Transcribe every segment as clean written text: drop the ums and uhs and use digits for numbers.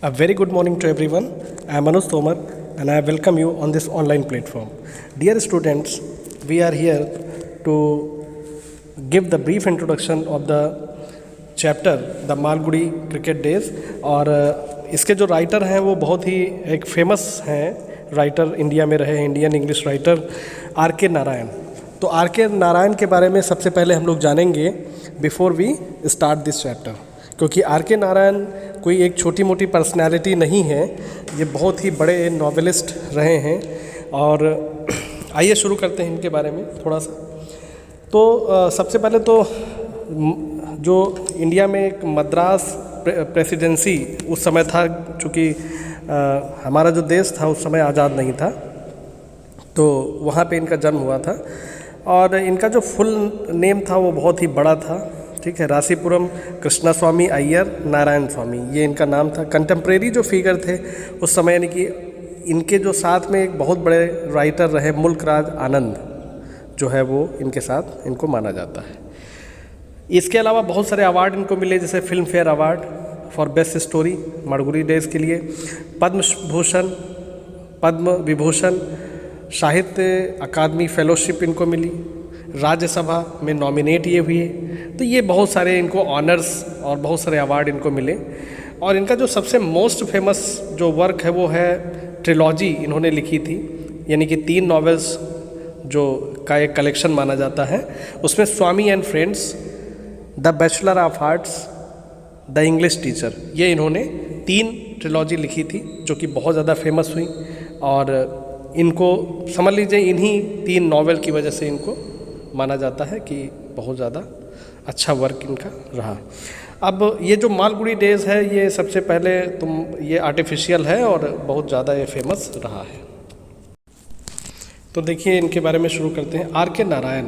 A very good morning to everyone. I am Manoj Tomar and I welcome you on this online platform. Dear students, we are here to give the brief introduction of the chapter The Malgudi cricket days. और इसके जो writer हैं वो बहुत ही एक famous हैं writer, India में रहे Indian English writer are K Narayan. तो आर के नारायण के बारे में सबसे पहले हम लोग जानेंगे before we start this chapter, क्योंकि आर के नारायण कोई एक छोटी मोटी पर्सनैलिटी नहीं है, ये बहुत ही बड़े नॉवेलिस्ट रहे हैं। और आइए शुरू करते हैं इनके बारे में थोड़ा सा। तो सबसे पहले तो जो इंडिया में एक मद्रास प्रेसिडेंसी उस समय था, चूँकि हमारा जो देश था उस समय आज़ाद नहीं था, तो वहाँ पे इनका जन्म हुआ था। और इनका जो फुल नेम था वो बहुत ही बड़ा था, ठीक है। रासीपुरम कृष्णा स्वामी अय्यर नारायण स्वामी, ये इनका नाम था। कंटेम्प्रेरी जो फिगर थे उस समय, यानी कि इनके जो साथ में एक बहुत बड़े राइटर रहे मुल्क राज आनंद, जो है वो इनके साथ इनको माना जाता है। इसके अलावा बहुत सारे अवार्ड इनको मिले, जैसे film fair award for best story Malgudi days के लिए, पद्म भूषण, पद्म विभूषण, साहित्य अकादमी फेलोशिप इनको मिली, राज्यसभा में नॉमिनेट ये हुए। तो ये बहुत सारे इनको ऑनर्स और बहुत सारे अवार्ड इनको मिले। और इनका जो सबसे मोस्ट फेमस जो वर्क है वो है ट्रिलॉजी इन्होंने लिखी थी, यानी कि 3 नॉवेल्स जो का एक कलेक्शन माना जाता है। उसमें Swami and friends, the bachelor of arts, the English teacher, ये इन्होंने 3 ट्रिलॉजी लिखी थी जो कि बहुत ज़्यादा फेमस हुई। और इनको समझ लीजिए इन्हीं 3 नॉवेल की वजह से इनको माना जाता है कि बहुत ज़्यादा अच्छा वर्क इनका रहा। अब ये जो मालगुड़ी डेज़ है ये सबसे पहले ये आर्टिफिशियल है और बहुत ज़्यादा ये फेमस रहा है। तो देखिए इनके बारे में शुरू करते हैं। आर के नारायण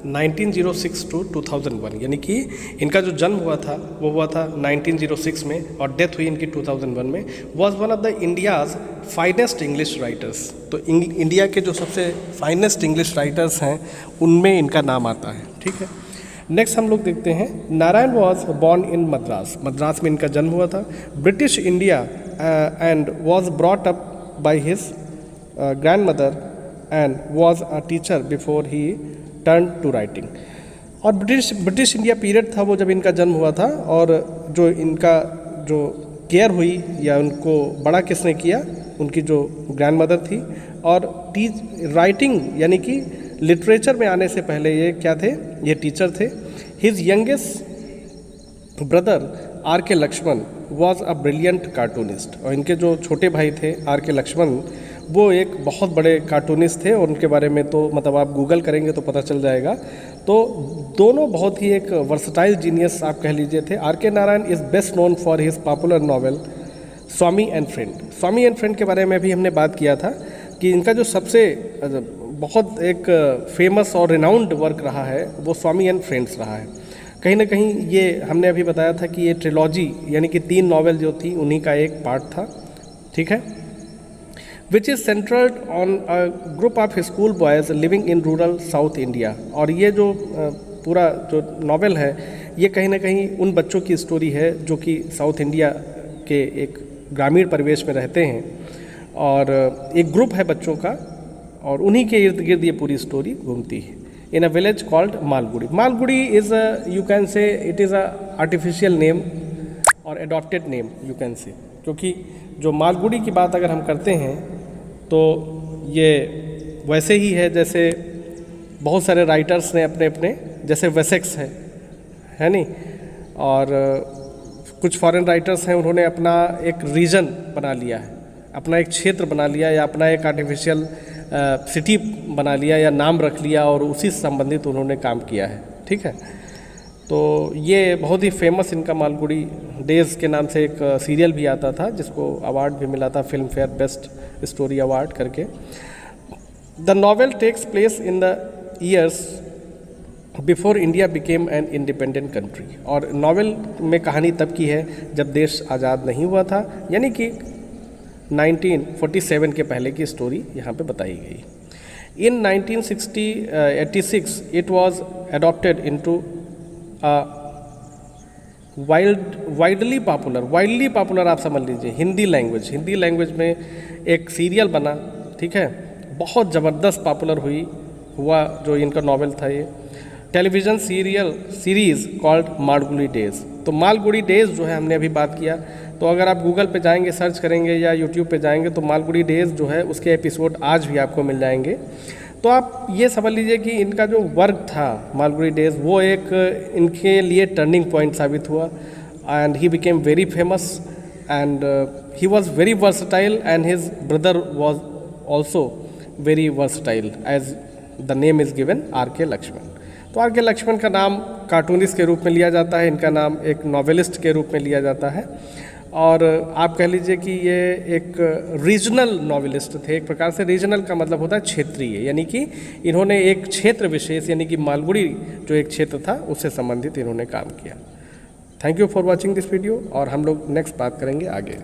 1906 to 2001, यानी कि इनका जो जन्म हुआ था वो हुआ था 1906 में और डेथ हुई इनकी 2001 में। Was one of the India's finest English writers. तो इंडिया के जो सबसे फाइनेस्ट इंग्लिश राइटर्स हैं उनमें इनका नाम आता है, ठीक है। नेक्स्ट हम लोग देखते हैं, Narayan was born in Madras, Madras में इनका जन्म हुआ था। British India and was brought up by his grandmother and was a teacher before he turn to writing. और ब्रिटिश इंडिया पीरियड था वो जब इनका जन्म हुआ था। और जो इनका जो केयर हुई या उनको बड़ा किसने किया, उनकी जो ग्रैंड मदर थी। और राइटिंग यानी कि लिटरेचर में आने से पहले ये क्या थे, ये टीचर थे। His youngest brother R K Laxman was a brilliant cartoonist. और इनके जो छोटे भाई थे आर के लक्ष्मण, वो एक बहुत बड़े कार्टूनिस्ट थे और उनके बारे में तो मतलब आप गूगल करेंगे तो पता चल जाएगा। तो दोनों बहुत ही एक वर्सटाइल जीनियस आप कह लीजिए थे। Are K Narayan is best known for his popular novel Swami and friend. Swami and friend के बारे में भी हमने बात किया था कि इनका जो सबसे बहुत एक फेमस और रिनाउंड वर्क रहा है वो स्वामी एंड फ्रेंड्स रहा है। कहीं ना कहीं ये हमने अभी बताया था कि ये ट्रिलॉजी यानी कि 3 नॉवेल जो थी उन्हीं का एक पार्ट था, ठीक है। Which is centred on a group of school boys living in rural South India. और ये जो पूरा जो नॉवेल है ये कहीं ना कहीं उन बच्चों की स्टोरी है जो कि साउथ इंडिया के एक ग्रामीण परिवेश में रहते हैं। और एक ग्रुप है बच्चों का और उन्हीं के इर्द गिर्द ये पूरी स्टोरी घूमती है। In a village called Malgudi. Malgudi is you can say it is a artificial name और adopted name you can say, क्योंकि जो मालगुड़ी की बात अगर हम करते हैं तो ये वैसे ही है जैसे बहुत सारे राइटर्स ने अपने अपने, जैसे वेसेक्स है नहीं, और कुछ फॉरेन राइटर्स हैं उन्होंने अपना एक रीजन बना लिया है, अपना एक क्षेत्र बना लिया या अपना एक आर्टिफिशियल सिटी बना लिया या नाम रख लिया और उसी से संबंधित उन्होंने काम किया है, ठीक है। तो ये बहुत ही फेमस इनका मालगुड़ी डेज़ के नाम से एक सीरियल भी आता था जिसको अवार्ड भी मिला था, Filmfare best story award करके। The novel takes place in the years before India became an independent country. और नॉवेल में कहानी तब की है जब देश आज़ाद नहीं हुआ था, यानी कि 1947 के पहले की स्टोरी यहाँ पे बताई गई। इन 1986 it was adopted into widely popular आप समझ लीजिए। हिंदी लैंग्वेज में एक सीरियल बना, ठीक है, बहुत ज़बरदस्त पॉपुलर हुआ जो इनका नॉवेल था ये। Television series called Malgudi days. तो मालगुडी डेज़ जो है हमने अभी बात किया, तो अगर आप गूगल पे जाएंगे, सर्च करेंगे या यूट्यूब पे जाएंगे तो मालगुडी डेज़ जो है उसके एपिसोड आज भी आपको मिल जाएंगे। तो आप ये समझ लीजिए कि इनका जो वर्क था मालगुडी डेज़, वो एक इनके लिए टर्निंग पॉइंट साबित हुआ and he became very famous and he was very versatile and his brother was also very versatile as the name is given R.K. Laxman. तो R.K. लक्ष्मण का नाम कार्टूनिस्ट के रूप में लिया जाता है, इनका नाम एक नॉवेलिस्ट के रूप में लिया जाता है और आप कह लीजिए कि ये एक रीजनल नॉवेलिस्ट थे। एक प्रकार से रीजनल का मतलब होता है क्षेत्रीय, यानी कि इन्होंने एक क्षेत्र विशेष यानी कि मालगुडी जो एक क्षेत्र था उससे संबंधित इन्होंने काम किया। Thank you for watching this video और हम लोग नेक्स्ट बात करेंगे आगे।